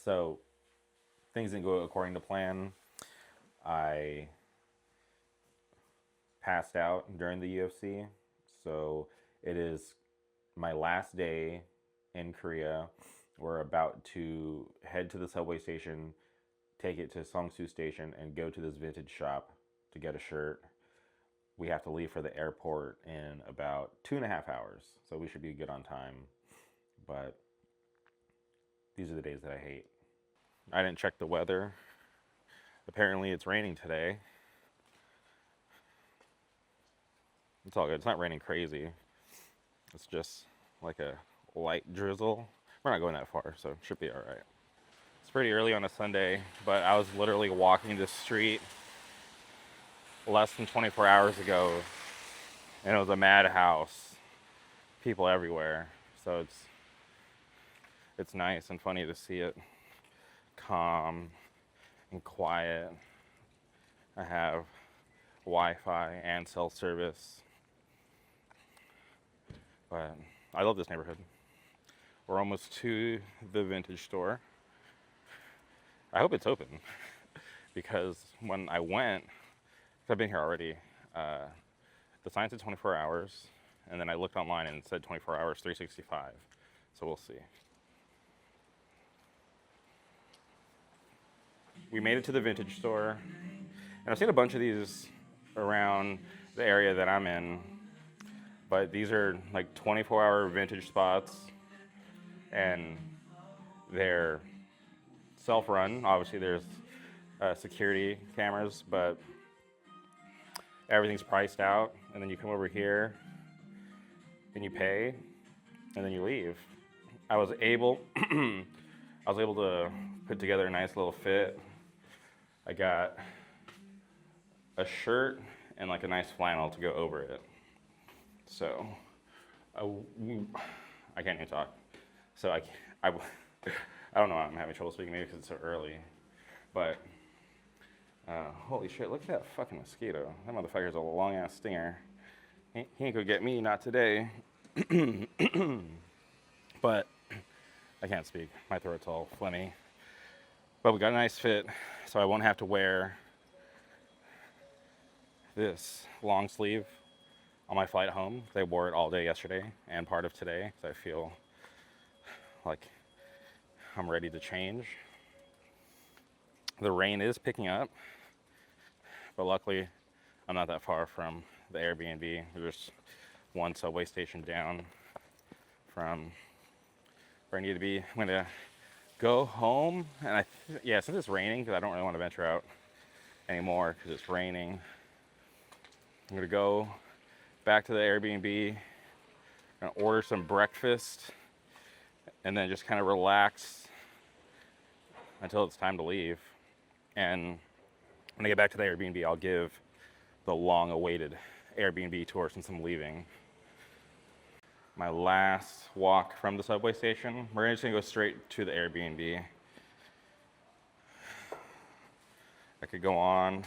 So things didn't go according to plan. I passed out during the UFC. So it is my last day in Korea. We're about to head to the subway station, take it to Songsu Station, and go to this vintage shop to get a shirt. We have to leave for the airport in about 2.5 hours. So we should be good on time. But these are the days that I hate. I didn't check the weather. Apparently, it's raining today. It's all good. It's not raining crazy. It's just like a light drizzle. We're not going that far, so it should be all right. It's pretty early on a Sunday, but I was literally walking this street less than 24 hours ago, and it was a madhouse. People everywhere. So it's nice and funny to see it calm and quiet. I have Wi-Fi and cell service. But I love this neighborhood. We're almost to the vintage store. I hope it's open because when I went, because I've been here already, the sign said 24 hours, and then I looked online and it said 24 hours, 365. So we'll see. We made it to the vintage store, and I've seen a bunch of these around the area that I'm in, but these are like 24-hour vintage spots, and they're self-run. Obviously, there's security cameras, but everything's priced out, and then you come over here and you pay, and then you leave. I was able to put together a nice little fit. I got a shirt and like a nice flannel to go over it. So I can't even talk. So I don't know why I'm having trouble speaking, maybe because it's so early. But holy shit, look at that fucking mosquito. That motherfucker's a long ass stinger. He ain't gonna get me, not today. But I can't speak. My throat's all phlegmy. But we got a nice fit, so I won't have to wear this long sleeve on my flight home. I wore it all day yesterday and part of today, so I feel like I'm ready to change. The rain is picking up, but luckily I'm not that far from the Airbnb. There's one subway station down from where I need to be. I'm gonna go home, and since it's raining, because I don't really want to venture out anymore because it's raining, I'm gonna go back to the Airbnb, gonna order some breakfast, and then just kind of relax until it's time to leave. And when I get back to the Airbnb, I'll give the long-awaited Airbnb tour since I'm leaving. My last walk from the subway station. We're just gonna go straight to the Airbnb. I could go on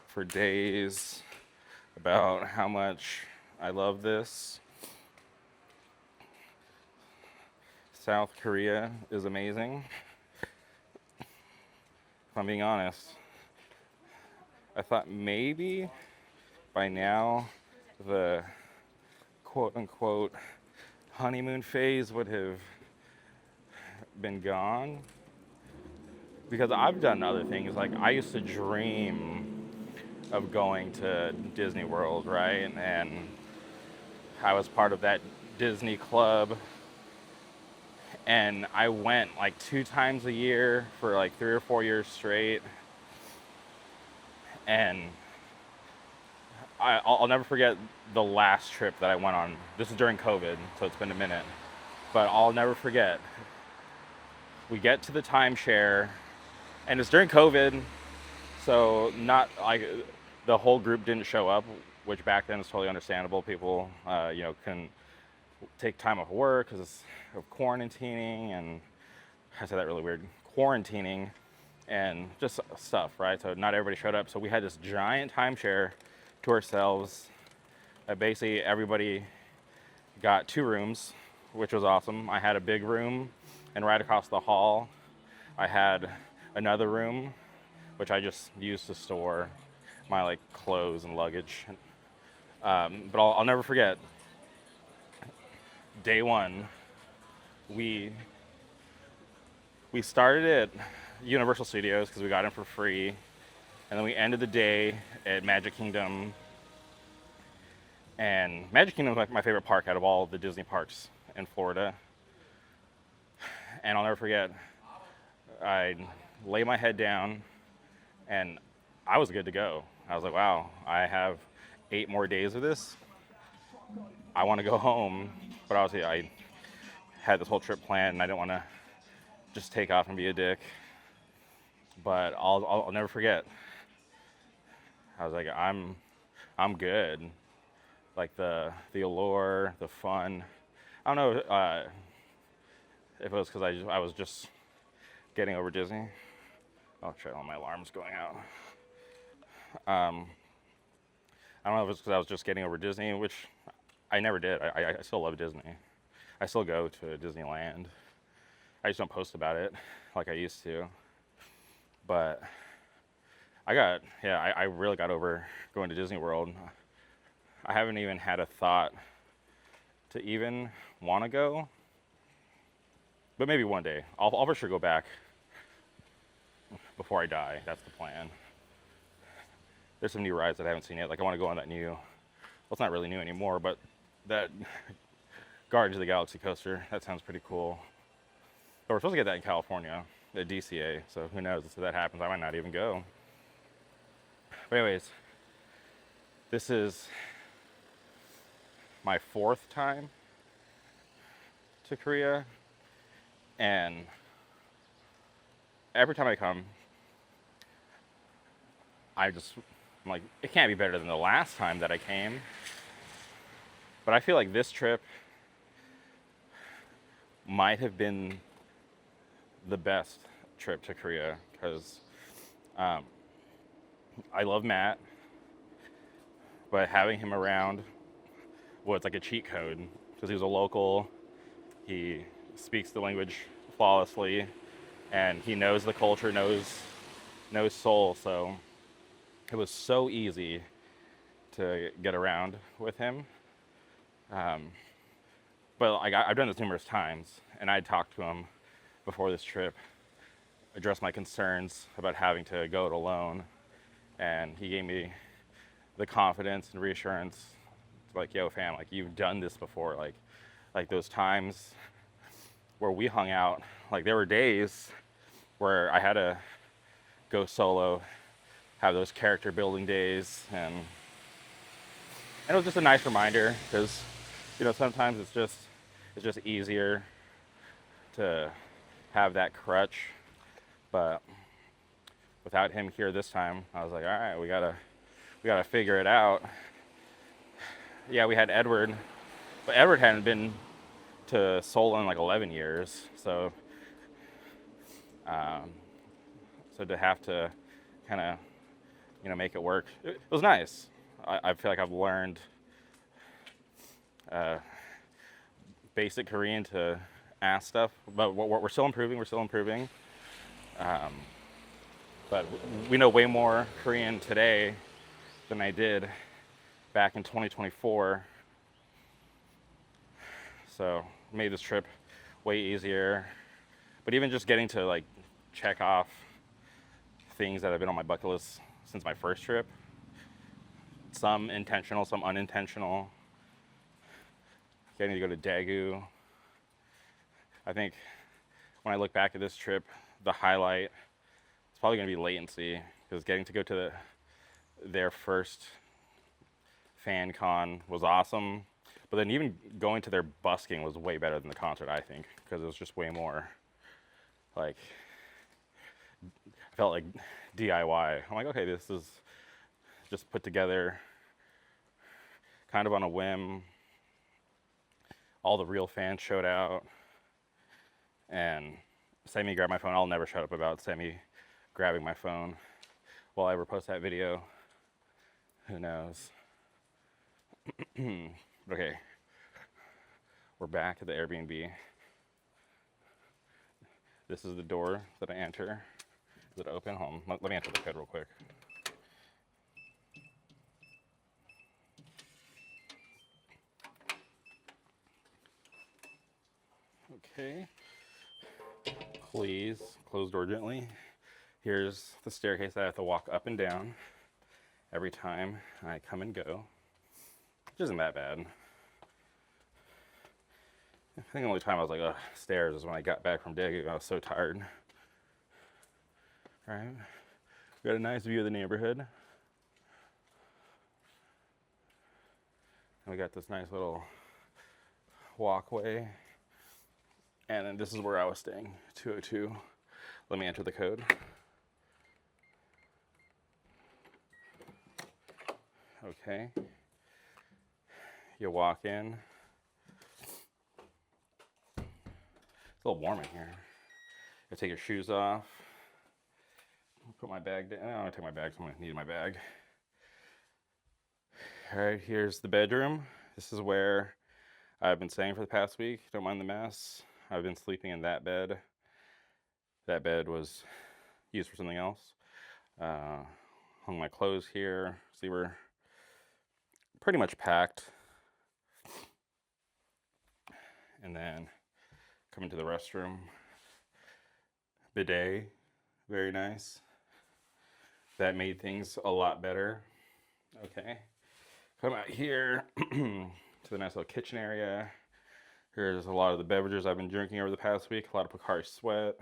for days about how much I love this. South Korea is amazing. If I'm being honest, I thought maybe by now the quote-unquote honeymoon phase would have been gone, because I've done other things. Like, I used to dream of going to Disney World, right? And I was part of that Disney club, and I went like 2 times a year for like 3 or 4 years straight. And I'll never forget the last trip that I went on. This is during COVID, so it's been a minute. But I'll never forget. We get to the timeshare, and it's during COVID, so not like the whole group didn't show up, which back then is totally understandable. People, can take time off work because of quarantining, and I said that really weird, quarantining, and just stuff, right? So not everybody showed up. So we had this giant timeshare to ourselves. Basically, everybody got 2 rooms, which was awesome. I had a big room, and right across the hall, I had another room, which I just used to store my like clothes and luggage. But I'll never forget day one. We we started at Universal Studios because we got in for free, and then we ended the day at Magic Kingdom. And Magic Kingdom is like my favorite park out of all the Disney parks in Florida. And I'll never forget, I lay my head down and I was good to go. I was like, wow, I have 8 more days of this. I want to go home. But obviously, I had this whole trip planned and I didn't want to just take off and be a dick. But I'll never forget. I was like, I'm good. Like the allure, the fun. I don't know if it was because I was just getting over Disney. Oh shit! All my alarms going out. I don't know if it's because I was just getting over Disney, which I never did. I still love Disney. I still go to Disneyland. I just don't post about it like I used to. But I really got over going to Disney World. I haven't even had a thought to even want to go. But maybe one day. I'll for sure go back before I die. That's the plan. There's some new rides that I haven't seen yet. Like I want to go on that new, well, it's not really new anymore, but that Guardians of the Galaxy coaster. That sounds pretty cool. But we're supposed to get that in California, at DCA. So who knows? If that happens, I might not even go. But anyways, this is my 4th time to Korea, and every time I come, I'm like, it can't be better than the last time that I came. But I feel like this trip might have been the best trip to Korea because I love Matt, but having him around was like a cheat code because he was a local. He speaks the language flawlessly, and he knows the culture, knows Seoul. So it was so easy to get around with him. But like I've done this numerous times, and I talked to him before this trip, addressed my concerns about having to go it alone, and he gave me the confidence and reassurance, like, yo, fam, like you've done this before, like those times where we hung out, like there were days where I had to go solo, have those character building days, and it was just a nice reminder because, you know, sometimes it's just easier to have that crutch. But without him here this time, I was like, all right, we gotta figure it out. Yeah, we had Edward, but Edward hadn't been to Seoul in like 11 years, so to have to kind of, you know, make it work, it was nice. I feel like I've learned basic Korean to ask stuff, but we're still improving. We're still improving. But we know way more Korean today than I did back in 2024. So made this trip way easier. But even just getting to like check off things that have been on my bucket list since my first trip, some intentional, some unintentional. Getting to go to Daegu. I think when I look back at this trip, the highlight is probably going to be latency, because getting to go to their first fan con was awesome. But then even going to their busking was way better than the concert, I think, because it was just way more like, I felt like DIY. I'm like, okay, this is just put together kind of on a whim. All the real fans showed out, and Sammy grabbed my phone. I'll never shut up about Sammy grabbing my phone. Will I ever post that video? Who knows? Okay, we're back at the Airbnb. This is the door that I enter. Is it open? Hold on. Let me enter the code real quick. Okay. Please close door gently. Here's the staircase that I have to walk up and down every time I come and go, which isn't that bad. I think the only time I was like, ugh, stairs is when I got back from digging. I was so tired. All right. We got a nice view of the neighborhood. And we got this nice little walkway. And then this is where I was staying, 202. Let me enter the code. Okay. You walk in. It's a little warm in here. You take your shoes off. Put my bag down. I'm gonna take my bag, so I'm gonna need my bag. All right, here's the bedroom. This is where I've been staying for the past week. Don't mind the mess. I've been sleeping in that bed. That bed was used for something else. Hung my clothes here. See, we're pretty much packed. And then come into the restroom. Bidet, very nice. That made things a lot better. Okay, come out here to the nice little kitchen area. Here's a lot of the beverages I've been drinking over the past week. A lot of Pocari Sweat.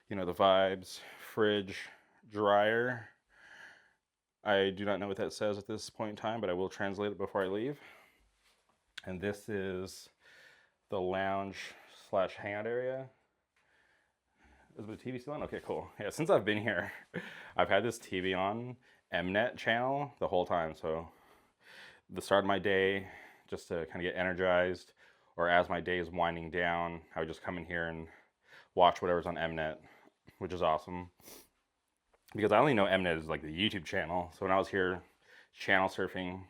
You know the vibes. Fridge, dryer. I do not know what that says at this point in time, but I will translate it before I leave. And this is the lounge / hangout area. Is the TV still on? Okay, cool. Yeah, since I've been here, I've had this TV on, Mnet channel, the whole time. So the start of my day, just to kind of get energized, or as my day is winding down, I would just come in here and watch whatever's on Mnet, which is awesome. Because I only know Mnet is like the YouTube channel. So when I was here channel surfing,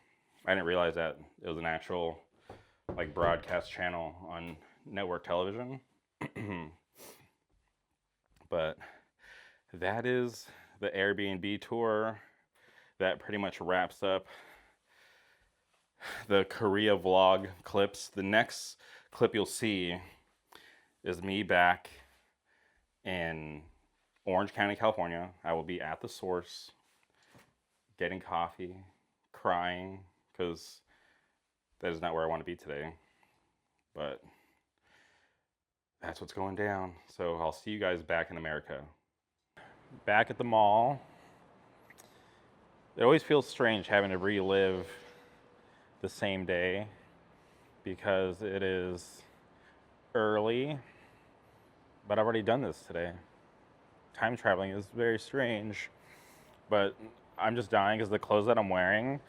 I didn't realize that it was an actual like broadcast channel on network television. But that is the Airbnb tour. That pretty much wraps up the Korea vlog clips. The next clip you'll see is me back in Orange County, California. I will be at the source, getting coffee, crying, because that is not where I want to be today. But that's what's going down. So I'll see you guys back in America. Back at the mall. It always feels strange having to relive the same day because it is early, but I've already done this today. Time traveling is very strange, but I'm just dying because the clothes that I'm wearing,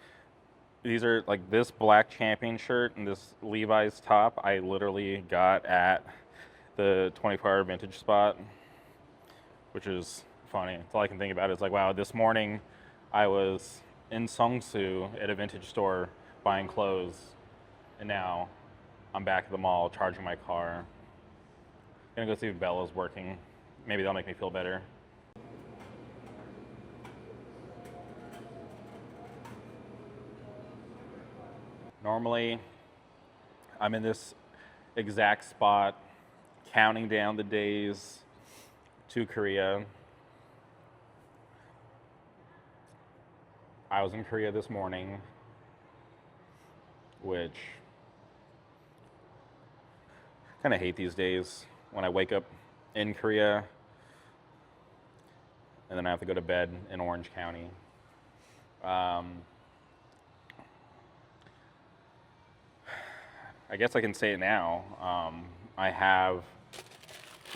these are like this black Champion shirt and this Levi's top I literally got at the 24-hour vintage spot, which is funny. It's all I can think about is like, wow, this morning I was in Seongsu at a vintage store buying clothes, and now I'm back at the mall charging my car. Gonna go see if Bella's working. Maybe that'll make me feel better. Normally, I'm in this exact spot counting down the days to Korea. I was in Korea this morning, which I kind of hate these days when I wake up in Korea and then I have to go to bed in Orange County. I guess I can say it now. I have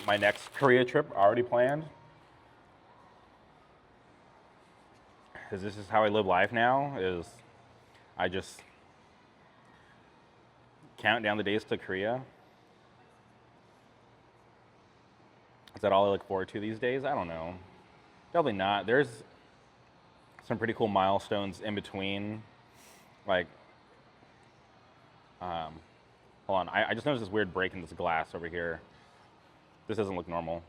my next Korea trip already planned. Because this is how I live life now, is I just count down the days to Korea. Is that all I look forward to these days? I don't know. Probably not. There's some pretty cool milestones in between. Like, hold on. I just noticed this weird break in this glass over here. This doesn't look normal.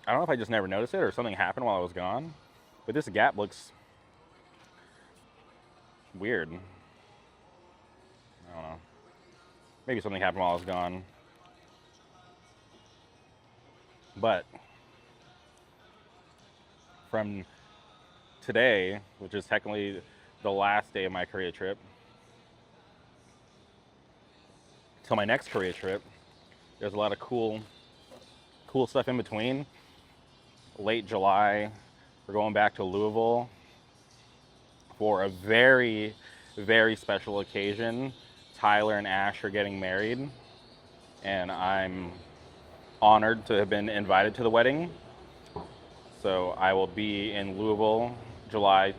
I don't know if I just never noticed it or something happened while I was gone, but this gap looks weird. I don't know. Maybe something happened while I was gone. But from today, which is technically the last day of my Korea trip, till my next Korea trip, there's a lot of cool stuff in between. Late July, we're going back to Louisville for a very, very special occasion. Tyler and Ash are getting married, and I'm honored to have been invited to the wedding. So I will be in Louisville, July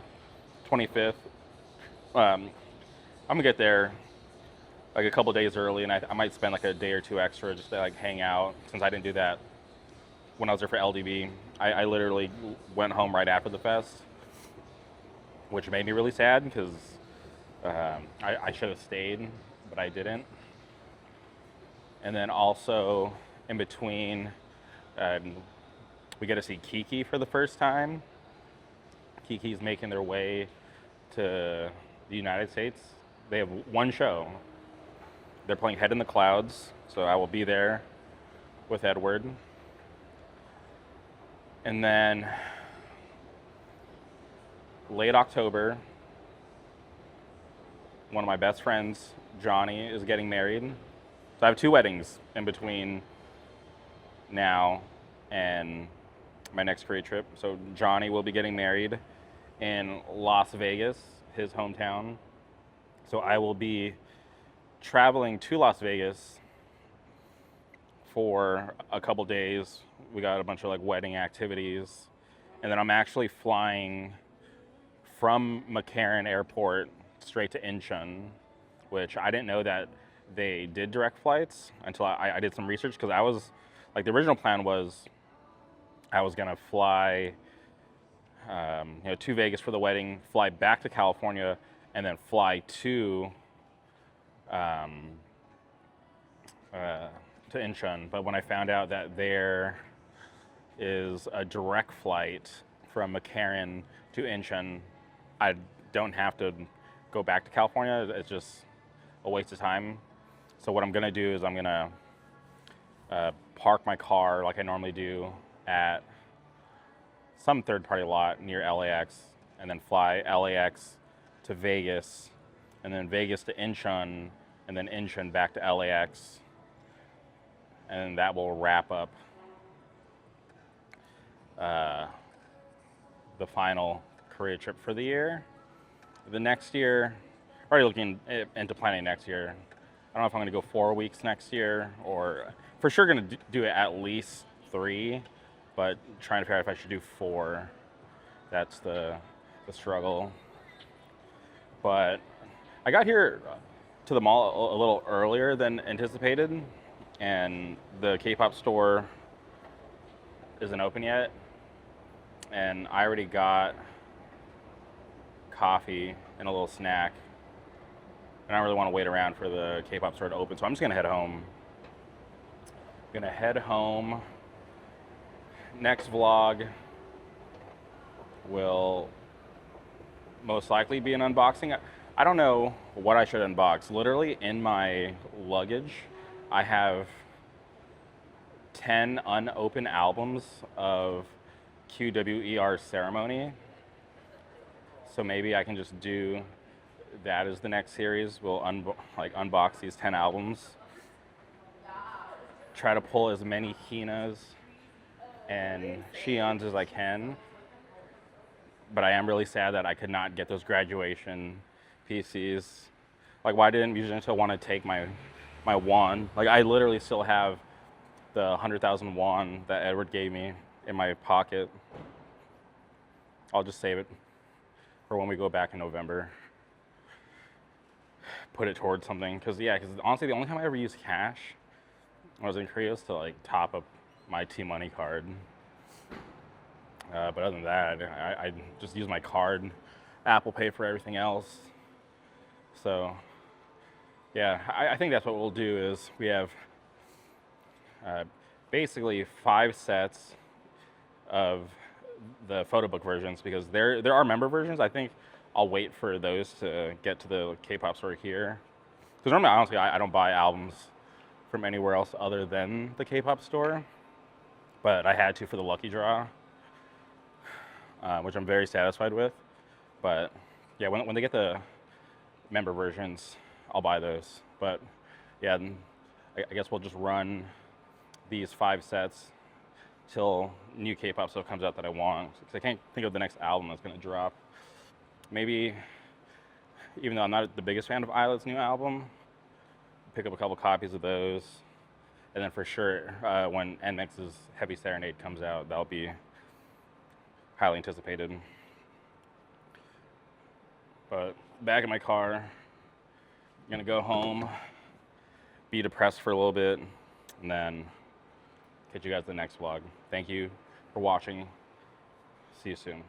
25th. I'm gonna get there like a couple days early, and I might spend like a day or two extra just to like hang out, since I didn't do that when I was there for LDB. I literally went home right after the fest, which made me really sad because I should have stayed, but I didn't. And then also in between, we get to see Kiki for the first time. Kiki's making their way to the United States. They have one show. They're playing Head in the Clouds, so I will be there with Edward. And then late October, one of my best friends, Johnny, is getting married. So I have two weddings in between now and my next Korea trip. So Johnny will be getting married in Las Vegas, his hometown. So I will be traveling to Las Vegas for a couple days. We got a bunch of like wedding activities. And then I'm actually flying from McCarran Airport straight to Incheon, which I didn't know that they did direct flights until I did some research, because I was like, the original plan was I was gonna fly to Vegas for the wedding, fly back to California, and then fly to Incheon. But when I found out that there is a direct flight from McCarran to Incheon, I don't have to go back to California. It's just a waste of time. So what I'm gonna do is I'm gonna park my car like I normally do at some third-party lot near LAX, and then fly LAX to Vegas, and then Vegas to Incheon, and then Incheon back to LAX, and that will wrap up the final Korea trip for the year. The next year, already looking into planning next year. I don't know if I'm gonna go 4 weeks next year, or for sure gonna do it at least 3, but trying to figure out if I should do 4. That's the struggle. But I got here to the mall a little earlier than anticipated, and the K-pop store isn't open yet. And I already got coffee and a little snack, and I don't really want to wait around for the K-pop store to open, so I'm just gonna head home. Next vlog will most likely be an unboxing. I don't know what I should unbox. Literally in my luggage, I have 10 unopened albums of QWER Ceremony. So maybe I can just do that as the next series. We'll unbox these 10 albums. Try to pull as many Hinas and Xions as I can. But I am really sad that I could not get those graduation PCs. Like, why didn't Musicianto want to take my won? Like, I literally still have the 100,000 won that Edward gave me in my pocket. I'll just save it for when we go back in November. Put it towards something, because honestly, the only time I ever used cash when I was in Korea was to like top up my T-Money card. But other than that, I just use my card. Apple Pay for everything else. So Yeah, I think that's what we'll do is we have uh, basically 5 sets of the photo book versions because there are member versions. I think I'll wait for those to get to the K-pop store here. Because normally, honestly, I don't buy albums from anywhere else other than the K-pop store. But I had to for the lucky draw, which I'm very satisfied with. But yeah, when they get the member versions, I'll buy those. But yeah, I guess we'll just run these 5 sets till new K-pop stuff comes out that I want. Because I can't think of the next album that's going to drop. Maybe, even though I'm not the biggest fan of Islet's new album, pick up a couple copies of those. And then for sure, when NMIXX's Heavy Serenade comes out, that'll be highly anticipated. But back in my car, I'm gonna go home, be depressed for a little bit, and then catch you guys in the next vlog. Thank you for watching. See you soon.